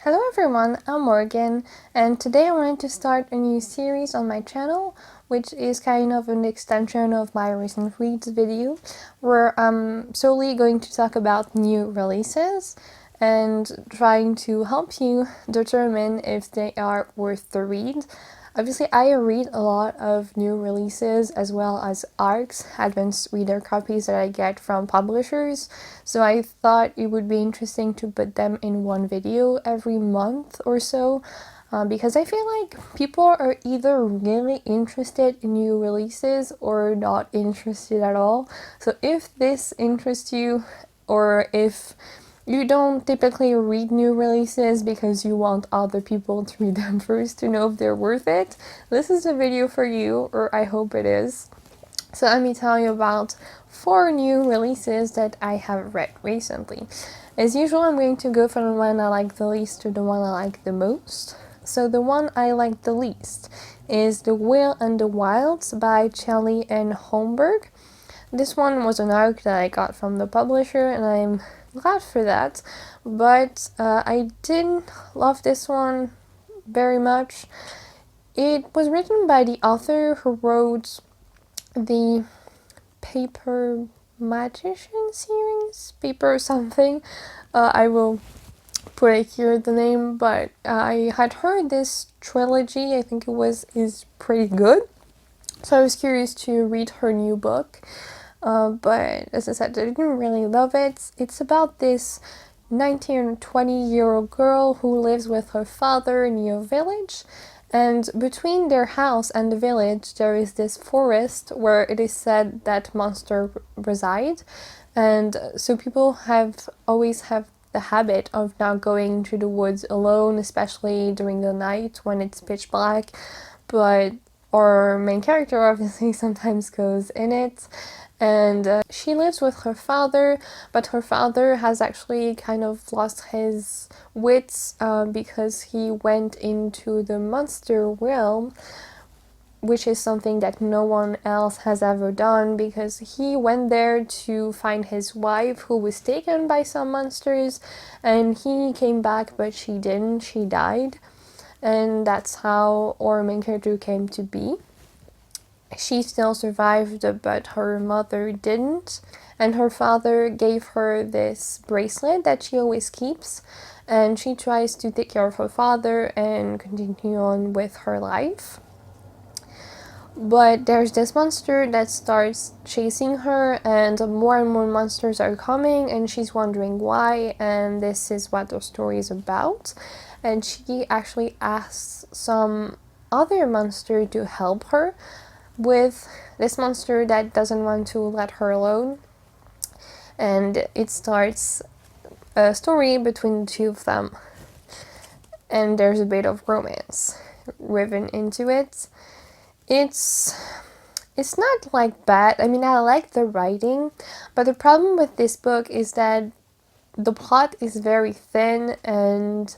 Hello everyone, I'm Morgan, and today I wanted to start a new series on my channel, which is kind of an extension of my recent reads video, where I'm solely going to talk about new releases and trying to help you determine if they are worth the read. Obviously, I read a lot of new releases as well as ARCs, advanced reader copies that I get from publishers, so I thought it would be interesting to put them in one video every month or so, because I feel like people are either really interested in new releases or not interested at all. So if this interests you, or if you don't typically read new releases because you want other people to read them first to know if they're worth it, this is a video for you, or I hope it is. So let me tell you about 4 new releases that I have read recently. As usual, I'm going to go from the one I like the least to the one I like the most. So the one I like the least is The Will and the Wilds by Shelley and Holmberg. This one was an arc that I got from the publisher, and I'm glad for that, but I didn't love this one very much. It was written by the author who wrote the Paper Magician series, Paper something. I will put it here the name, but I had heard this trilogy, I think is pretty good, so I was curious to read her new book. But as I said, I didn't really love it. It's about this 19 or 20-year-old girl who lives with her father near a village, and between their house and the village there is this forest where it is said that monsters reside, and so people always have the habit of not going to the woods alone, especially during the night when it's pitch black, but our main character obviously sometimes goes in it. And she lives with her father, but her father has actually kind of lost his wits because he went into the monster realm, which is something that no one else has ever done, because he went there to find his wife who was taken by some monsters, and he came back but she didn't, she died, and that's how our main character came to be. She still survived, but her mother didn't, and her father gave her this bracelet that she always keeps, and she tries to take care of her father and continue on with her life. But there's this monster that starts chasing her, and more monsters are coming, and she's wondering why, and this is what the story is about. And she actually asks some other monster to help her with this monster that doesn't want to let her alone, and it starts a story between the two of them, and there's a bit of romance woven into it. It's not like bad. I mean, I like the writing, but the problem with this book is that the plot is very thin and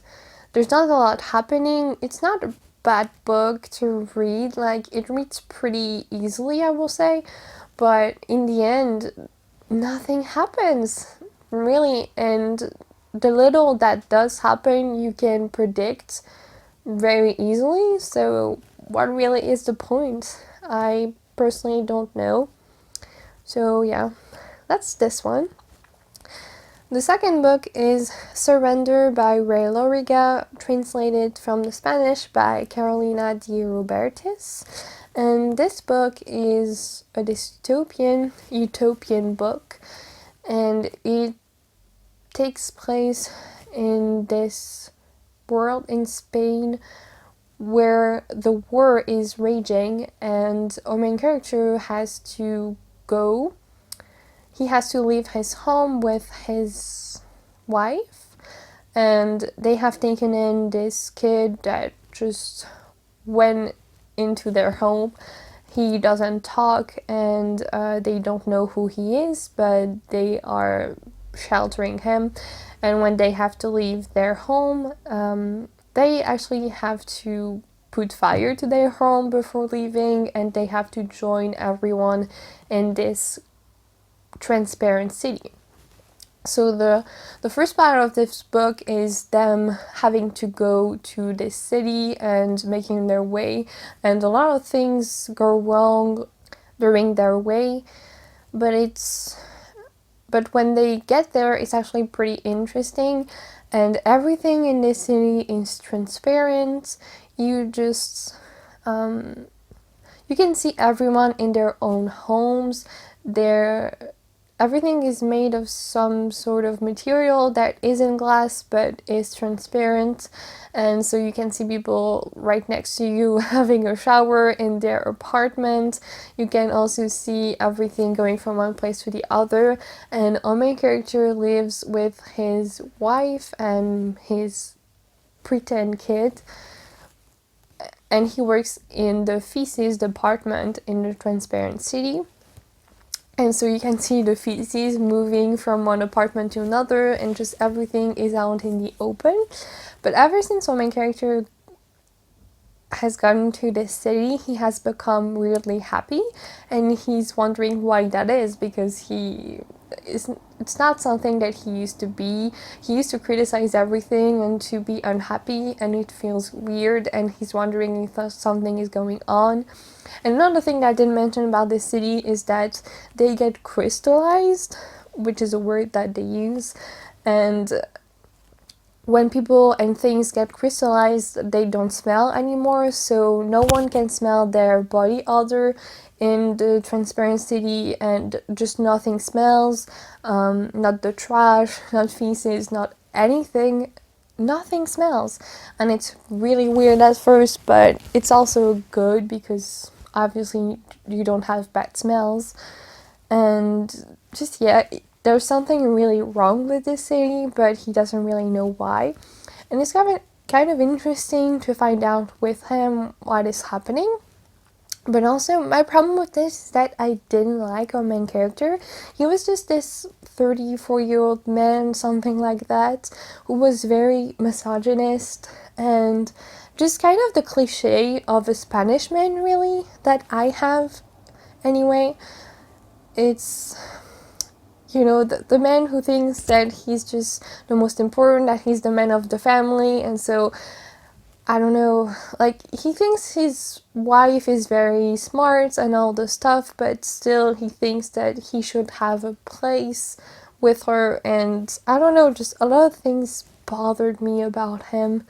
there's not a lot happening. It's not a bad book to read, like it reads pretty easily, I will say, but in the end nothing happens really, and the little that does happen you can predict very easily, so what really is the point? I personally don't know. So yeah, that's this one. The second book is Surrender by Loriga, translated from the Spanish by Carolina de Robertis. And this book is a utopian book, and it takes place in this world in Spain where the war is raging, and our main character has to go. He has to leave his home with his wife, and they have taken in this kid that just went into their home. He doesn't talk, and they don't know who he is, but they are sheltering him. And when they have to leave their home, they actually have to put fire to their home before leaving, and they have to join everyone in this transparent city. So the first part of this book is them having to go to this city and making their way, and a lot of things go wrong during their way, but when they get there, it's actually pretty interesting, and everything in this city is transparent. You just you can see everyone in their own homes. Everything is made of some sort of material that isn't glass but is transparent, and so you can see people right next to you having a shower in their apartment. You can also see everything going from one place to the other, and our main character lives with his wife and his pretend kid, and he works in the feces department in the transparent city. And so you can see the feces moving from one apartment to another, and just everything is out in the open. But ever since our main character has gotten to this city, he has become weirdly happy, and he's wondering why that is, because it's not something that he used to be. He used to criticize everything and to be unhappy, and it feels weird, and he's wondering if something is going on. And another thing that I didn't mention about this city is that they get crystallized, which is a word that they use, and when people and things get crystallized, they don't smell anymore, so no one can smell their body odor in the transparent city, and just nothing smells. Not the trash, not feces, not anything. Nothing smells, and it's really weird at first, but it's also good because obviously you don't have bad smells. And just, yeah, there's something really wrong with this city, but he doesn't really know why. And it's kind of interesting to find out with him what is happening. But also, my problem with this is that I didn't like our main character. He was just this 34-year-old man, something like that, who was very misogynist and just kind of the cliche of a Spanish man, really, that I have anyway. It's, the man who thinks that he's just the most important, that he's the man of the family, and so I don't know, like, he thinks his wife is very smart and all this stuff, but still he thinks that he should have a place with her, and I don't know, just a lot of things bothered me about him,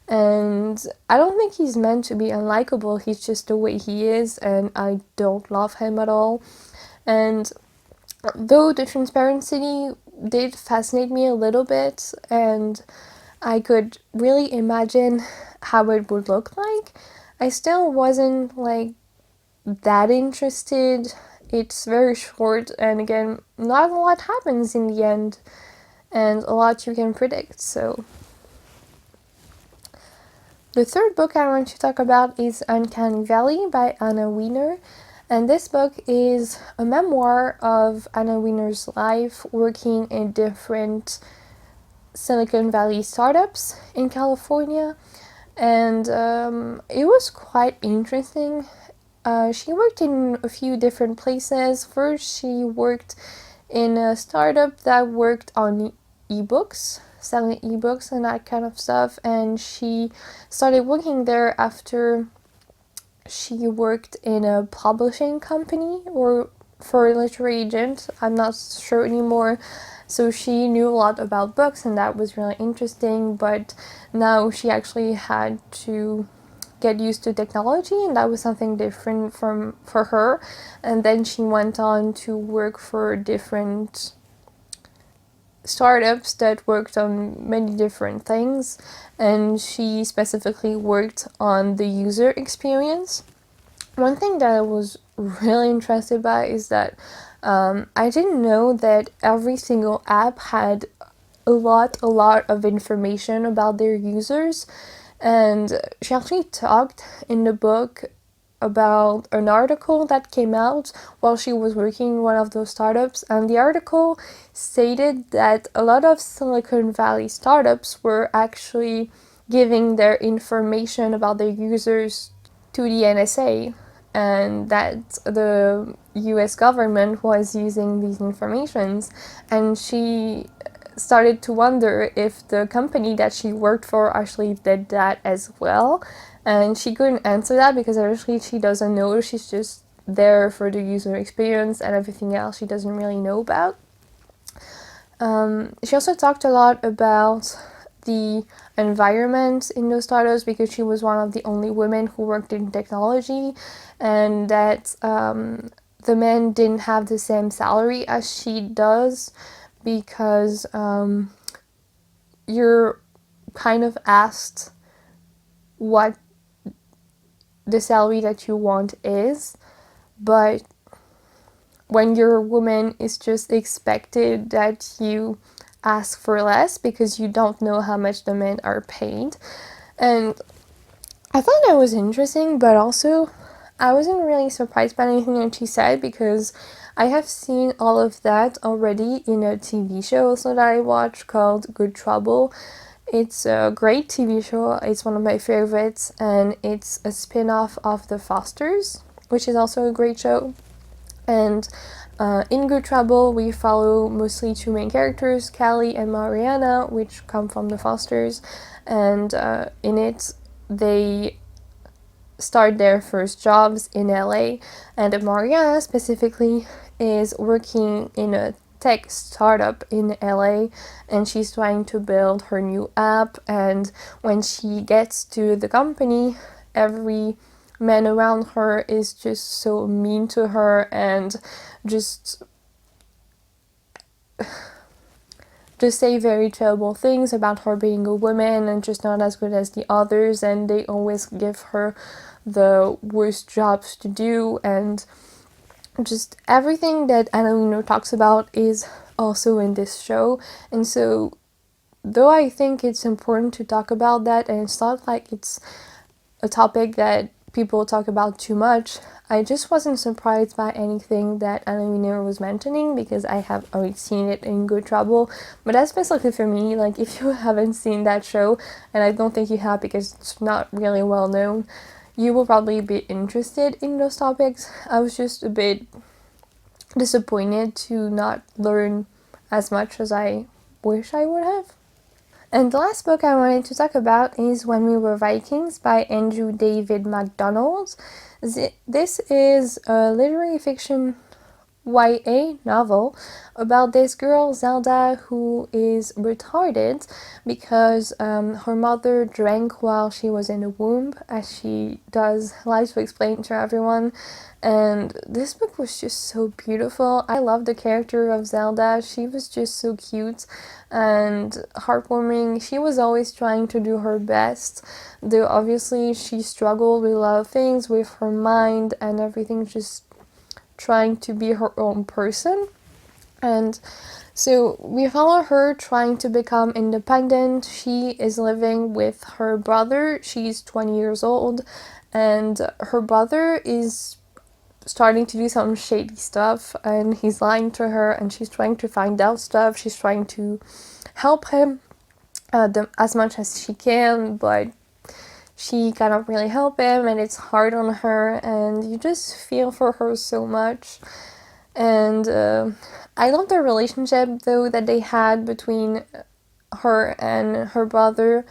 and I don't think he's meant to be unlikable, he's just the way he is, and I don't love him at all. And though the transparency did fascinate me a little bit, and I could really imagine how it would look like, I still wasn't like that interested. It's very short, and again, not a lot happens in the end, and a lot you can predict. So the third book I want to talk about is Uncanny Valley by Anna Wiener. And this book is a memoir of Anna Wiener's life working in different Silicon Valley startups in California, and it was quite interesting. She worked in a few different places. First, she worked in a startup that worked on ebooks, selling ebooks and that kind of stuff, and she started working there after she worked in a publishing company or for a literary agent, I'm not sure anymore. So she knew a lot about books, and that was really interesting, but now she actually had to get used to technology, and that was something different for her. And then she went on to work for different startups that worked on many different things, and she specifically worked on the user experience. One thing that I was really interested by is that I didn't know that every single app had a lot of information about their users, and she actually talked in the book about an article that came out while she was working in one of those startups, and the article stated that a lot of Silicon Valley startups were actually giving their information about their users to the NSA, and that the US government was using these informations. And she started to wonder if the company that she worked for actually did that as well. And she couldn't answer that because actually she doesn't know. She's just there for the user experience, and everything else she doesn't really know about. She also talked a lot about the environment in those startups because she was one of the only women who worked in technology, and that the men didn't have the same salary as she does because you're kind of asked what the salary that you want is, but when you're a woman, it's just expected that you ask for less because you don't know how much the men are paid. And I thought that was interesting, but also I wasn't really surprised by anything that she said because I have seen all of that already in a TV show also that I watched called Good Trouble. It's a great TV show. It's one of my favorites, and it's a spin-off of The Fosters, which is also a great show. And in Good Trouble, we follow mostly two main characters, Callie and Mariana, which come from The Fosters. And in it, they start their first jobs in LA. And Mariana specifically is working in a tech startup in LA, and she's trying to build her new app. And when she gets to the company, every man around her is just so mean to her and just say very terrible things about her being a woman and just not as good as the others, and they always give her the worst jobs to do, and just everything that Anna Wiener talks about is also in this show. And so though I think it's important to talk about that, and it's not like it's a topic that people talk about too much, I just wasn't surprised by anything that Anna Wiener was mentioning because I have already seen it in Good Trouble. But that's basically for me, like if you haven't seen that show, and I don't think you have because it's not really well known, you will probably be interested in those topics. I was just a bit disappointed to not learn as much as I wish I would have. And the last book I wanted to talk about is When We Were Vikings by Andrew David MacDonald. This is a literary fiction YA novel about this girl, Zelda, who is retarded because her mother drank while she was in the womb, as she does, likes to explain to everyone. And this book was just so beautiful. I love the character of Zelda. She was just so cute and heartwarming. She was always trying to do her best, though obviously she struggled with a lot of things with her mind and everything, just trying to be her own person. And so we follow her trying to become independent. She is living with her brother. She's 20 years old, and her brother is starting to do some shady stuff, and he's lying to her, and she's trying to find out stuff. She's trying to help him as much as she can, but she cannot really help him, and it's hard on her, and you just feel for her so much. And I love the relationship though that they had between her and her brother.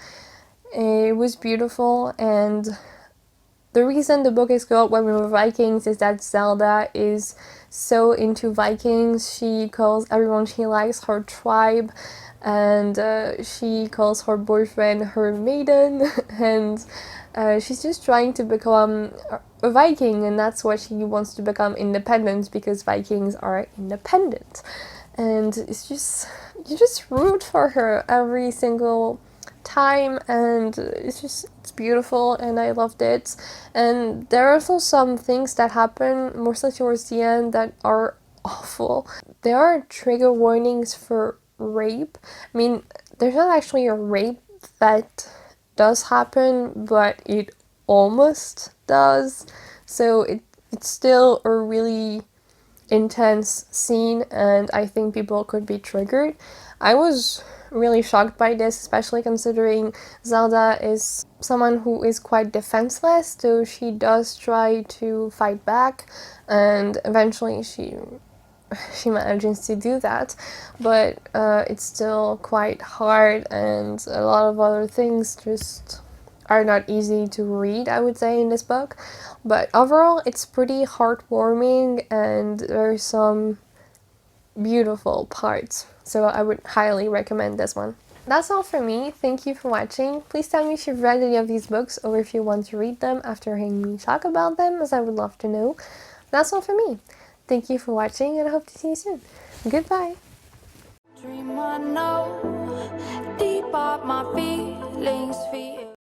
It was beautiful, and the reason the book is called When We Were Vikings is that Zelda is so into Vikings. She calls everyone she likes her tribe, and she calls her boyfriend her maiden, and she's just trying to become a Viking, and that's what she wants to become, independent, because Vikings are independent. And it's just, you just root for her every single time, and it's beautiful, and I loved it. And there are also some things that happen mostly towards the end that are awful. There are trigger warnings for rape. I mean, there's not actually a rape that does happen, but it almost does. So it's still a really intense scene, and I think people could be triggered. I was really shocked by this, especially considering Zelda is someone who is quite defenseless, so she does try to fight back, and eventually she she manages to do that, but it's still quite hard, and a lot of other things just are not easy to read, I would say, in this book. But overall, it's pretty heartwarming, and there's some beautiful parts, so I would highly recommend this one. That's all for me. Thank you for watching. Please tell me if you've read any of these books or if you want to read them after hearing me talk about them, as I would love to know. That's all for me. Thank you for watching, and I hope to see you soon. Goodbye. Dream I know, deep up my feelings for you.